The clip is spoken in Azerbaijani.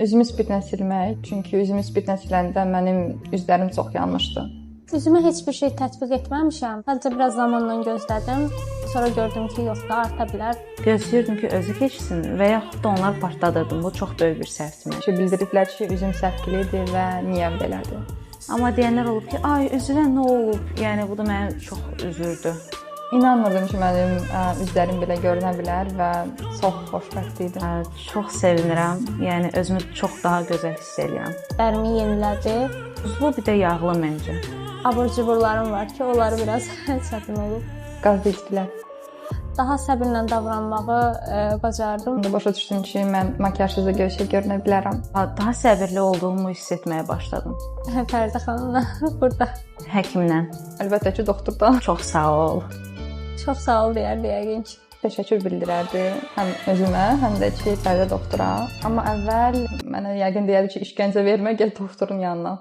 Üzümü spirtlə silmək, çünki üzümü spirtlə siləndə mənim üzlərim çox yanmışdı. Üzümə heç bir şey tətbiq etməmişəm. Sadəcə biraz zamanla gözlədim. Sonra gördüm ki, yox da arta bilər. Gözləyirdim ki, özü keçsin və yaxud da onlar partladırdım. Bu çox böyük bir səhvdir. Bildiriblər ki, üzüm səpkilidir və niyə belədir. Amma deyənlər olub ki, ay üzünə nə olub? Yəni bu da məni çox üzürdü. İnanmırdım ki, mənim üzlərim belə görünə bilər və çox xoşbəxt idim. Çox sevinirəm. Yəni özümü çox daha gözəl hiss edirəm. Dərimi yenilədi. Duzlu bir də yağlı məncə. Abur-cuburlarım var ki, onları biraz çətin olub. Qaz içdilər. Daha səbirlə davranmağı bacardım. İndi başa düşdüm ki, mən makiyajsız da gözəl görünə bilərəm. Daha səbirli olduğumu hiss etməyə başladım. Fərdə xanımla burada. Həkimlə. Əlbəttə ki, doktordan. Çox sağ ol. Çox sağ ol deyərdi yəqin ki. Təşəkkür bildirərdi həm özümə, həm də ki, Fərdə doktora. Amma əvvəl mənə yəqin deyərdi ki, işgəncə vermə, gəl doktorun yanına.